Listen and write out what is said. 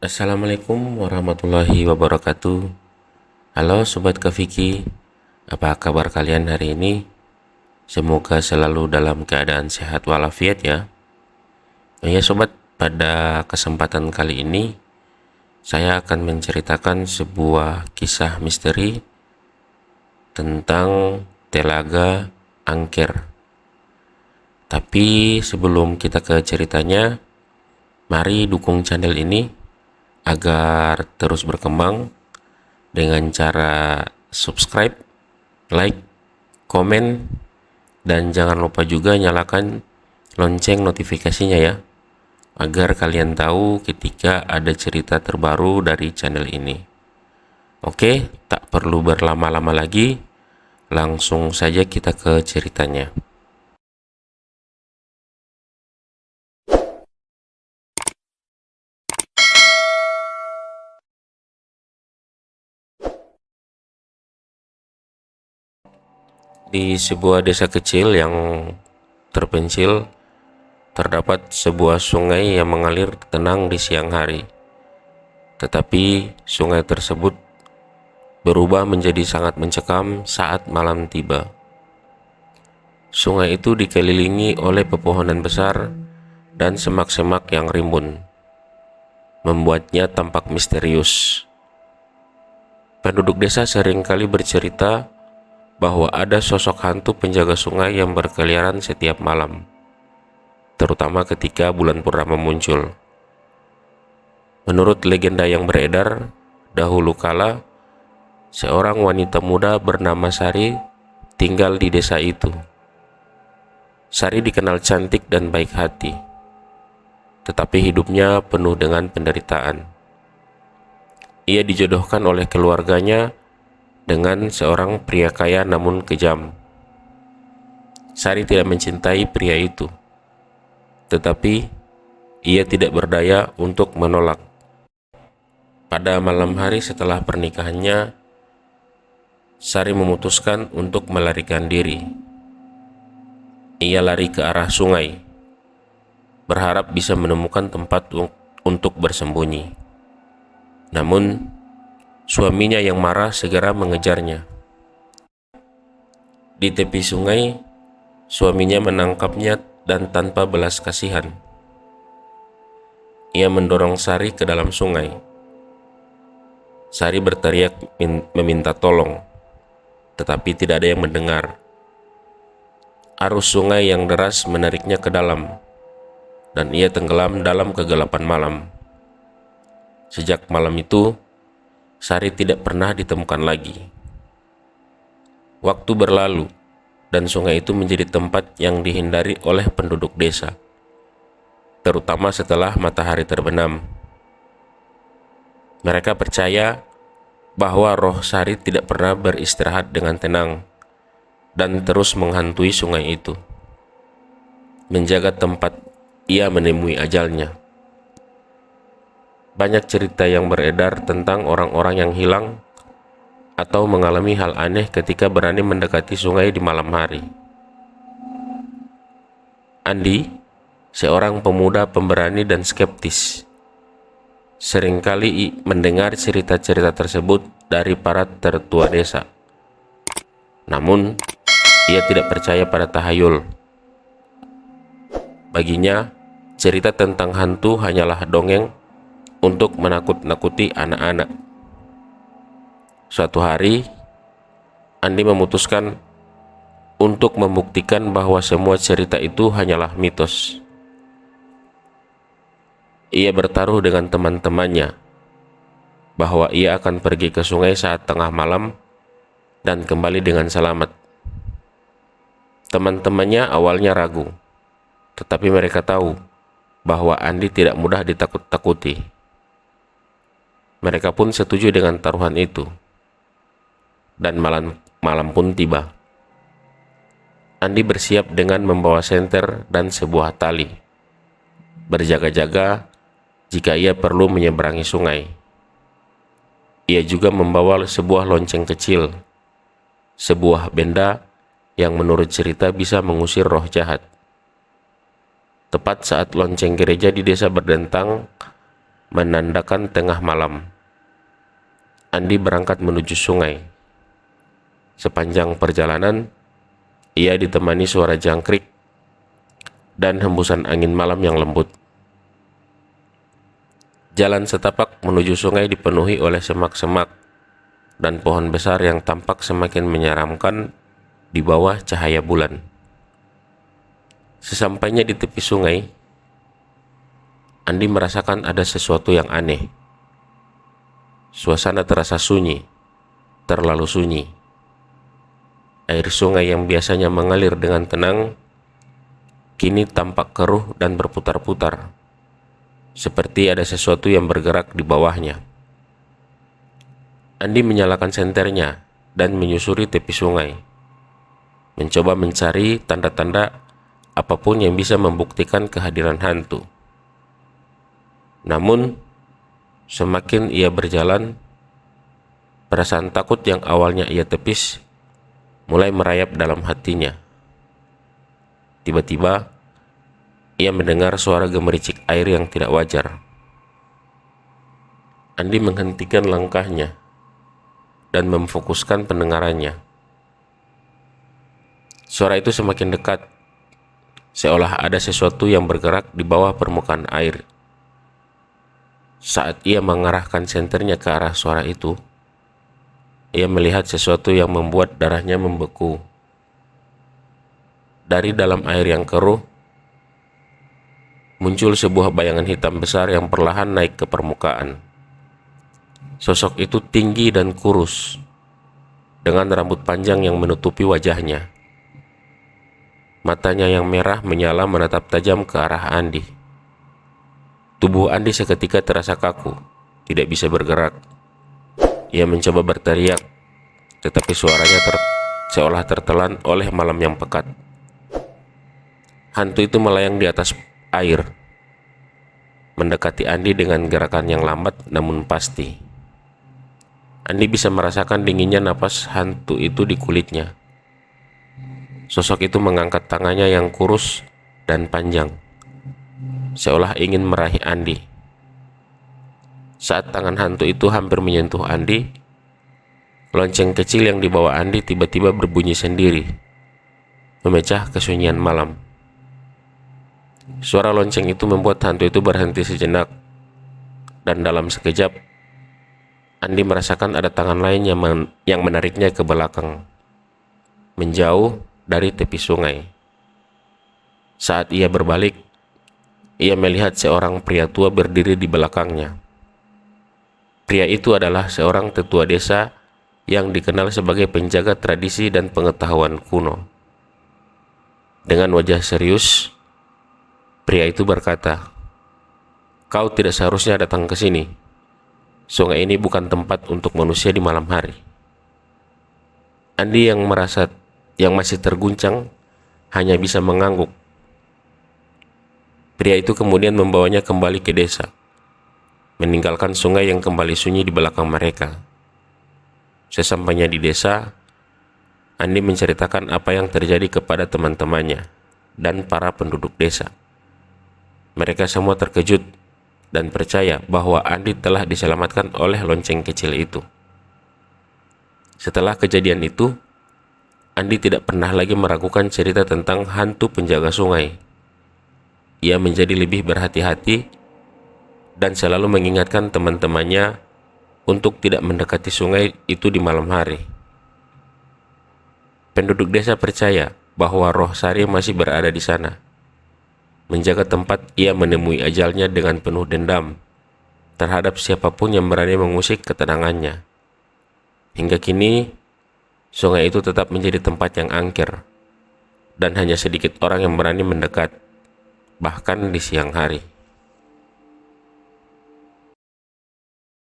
Assalamualaikum warahmatullahi wabarakatuh. Halo Sobat Kafiki, apa kabar kalian hari ini? Semoga selalu dalam keadaan sehat walafiat ya. Ya Sobat, pada kesempatan kali ini saya akan menceritakan sebuah kisah misteri tentang Telaga Angker. Tapi sebelum kita ke ceritanya, mari dukung channel ini agar terus berkembang dengan cara subscribe, like, komen, dan jangan lupa juga nyalakan lonceng notifikasinya ya, agar kalian tahu ketika ada cerita terbaru dari channel ini. Oke, tak perlu berlama-lama lagi, langsung saja kita ke ceritanya. Di sebuah desa kecil yang terpencil, terdapat sebuah sungai yang mengalir tenang di siang hari. Tetapi sungai tersebut berubah menjadi sangat mencekam saat malam tiba. Sungai itu dikelilingi oleh pepohonan besar dan semak-semak yang rimbun, membuatnya tampak misterius. Penduduk desa seringkali bercerita bahwa ada sosok hantu penjaga sungai yang berkeliaran setiap malam, terutama ketika bulan purnama muncul. Menurut legenda yang beredar, dahulu kala seorang wanita muda bernama Sari tinggal di desa itu. Sari dikenal cantik dan baik hati, tetapi hidupnya penuh dengan penderitaan. Ia dijodohkan oleh keluarganya dengan seorang pria kaya namun kejam. Sari tidak mencintai pria itu, tetapi ia tidak berdaya untuk menolak. Pada malam hari setelah pernikahannya, Sari memutuskan untuk melarikan diri. Ia lari ke arah sungai, berharap bisa menemukan tempat untuk bersembunyi. Namun, suaminya yang marah segera mengejarnya. Di tepi sungai, suaminya menangkapnya dan tanpa belas kasihan, ia mendorong Sari ke dalam sungai. Sari berteriak meminta tolong, tetapi tidak ada yang mendengar. Arus sungai yang deras menariknya ke dalam, dan ia tenggelam dalam kegelapan malam. Sejak malam itu, Sari tidak pernah ditemukan lagi. Waktu berlalu, dan sungai itu menjadi tempat yang dihindari oleh penduduk desa, terutama setelah matahari terbenam. Mereka percaya bahwa roh Sari tidak pernah beristirahat dengan tenang dan terus menghantui sungai itu, menjaga tempat ia menemui ajalnya. Banyak cerita yang beredar tentang orang-orang yang hilang atau mengalami hal aneh ketika berani mendekati sungai di malam hari. Andi, seorang pemuda pemberani dan skeptis, seringkali mendengar cerita-cerita tersebut dari para tertua desa. Namun, ia tidak percaya pada tahayul. Baginya, cerita tentang hantu hanyalah dongeng untuk menakut-nakuti anak-anak. Suatu hari, Andi memutuskan untuk membuktikan bahwa semua cerita itu hanyalah mitos. Ia bertaruh dengan teman-temannya bahwa ia akan pergi ke sungai saat tengah malam dan kembali dengan selamat. Teman-temannya awalnya ragu, tetapi mereka tahu bahwa Andi tidak mudah ditakut-takuti. Mereka pun setuju dengan taruhan itu, dan malam pun tiba. Andi bersiap dengan membawa senter dan sebuah tali, berjaga-jaga jika ia perlu menyeberangi sungai. Ia juga membawa sebuah lonceng kecil, sebuah benda yang menurut cerita bisa mengusir roh jahat. Tepat saat lonceng gereja di desa berdentang, menandakan tengah malam. Andi berangkat menuju sungai. Sepanjang perjalanan, ia ditemani suara jangkrik dan hembusan angin malam yang lembut. Jalan setapak menuju sungai dipenuhi oleh semak-semak dan pohon besar yang tampak semakin menyeramkan di bawah cahaya bulan. Sesampainya di tepi sungai, Andi merasakan ada sesuatu yang aneh. Suasana terasa sunyi, terlalu sunyi. Air sungai yang biasanya mengalir dengan tenang, kini tampak keruh dan berputar-putar, seperti ada sesuatu yang bergerak di bawahnya. Andi menyalakan senternya dan menyusuri tepi sungai, mencoba mencari tanda-tanda apapun yang bisa membuktikan kehadiran hantu. Namun, semakin ia berjalan, perasaan takut yang awalnya ia tepis mulai merayap dalam hatinya. Tiba-tiba, ia mendengar suara gemericik air yang tidak wajar. Andi menghentikan langkahnya dan memfokuskan pendengarannya. Suara itu semakin dekat, seolah ada sesuatu yang bergerak di bawah permukaan air. Saat ia mengarahkan senternya ke arah suara itu, ia melihat sesuatu yang membuat darahnya membeku. Dari dalam air yang keruh, muncul sebuah bayangan hitam besar yang perlahan naik ke permukaan. Sosok itu tinggi dan kurus, dengan rambut panjang yang menutupi wajahnya. Matanya yang merah menyala menatap tajam ke arah Andi. Tubuh Andi seketika terasa kaku, tidak bisa bergerak. Ia mencoba berteriak, tetapi suaranya seolah tertelan oleh malam yang pekat. Hantu itu melayang di atas air, mendekati Andi dengan gerakan yang lambat namun pasti. Andi bisa merasakan dinginnya napas hantu itu di kulitnya. Sosok itu mengangkat tangannya yang kurus dan panjang, seolah ingin meraih Andi. Saat tangan hantu itu hampir menyentuh Andi, lonceng kecil yang dibawa Andi tiba-tiba berbunyi sendiri, memecah kesunyian malam. Suara lonceng itu membuat hantu itu berhenti sejenak, dan dalam sekejap, Andi merasakan ada tangan lain yang menariknya ke belakang, menjauh dari tepi sungai. Saat ia berbalik, ia melihat seorang pria tua berdiri di belakangnya. Pria itu adalah seorang tetua desa yang dikenal sebagai penjaga tradisi dan pengetahuan kuno. Dengan wajah serius, pria itu berkata, "Kau tidak seharusnya datang ke sini. Sungai ini bukan tempat untuk manusia di malam hari." Andi yang masih terguncang hanya bisa mengangguk. Pria itu kemudian membawanya kembali ke desa, meninggalkan sungai yang kembali sunyi di belakang mereka. Sesampainya di desa, Andi menceritakan apa yang terjadi kepada teman-temannya dan para penduduk desa. Mereka semua terkejut dan percaya bahwa Andi telah diselamatkan oleh lonceng kecil itu. Setelah kejadian itu, Andi tidak pernah lagi meragukan cerita tentang hantu penjaga sungai. Ia menjadi lebih berhati-hati dan selalu mengingatkan teman-temannya untuk tidak mendekati sungai itu di malam hari. Penduduk desa percaya bahwa roh Sari masih berada di sana, menjaga tempat ia menemui ajalnya dengan penuh dendam terhadap siapapun yang berani mengusik ketenangannya. Hingga kini, sungai itu tetap menjadi tempat yang angker, dan hanya sedikit orang yang berani mendekat, bahkan di siang hari.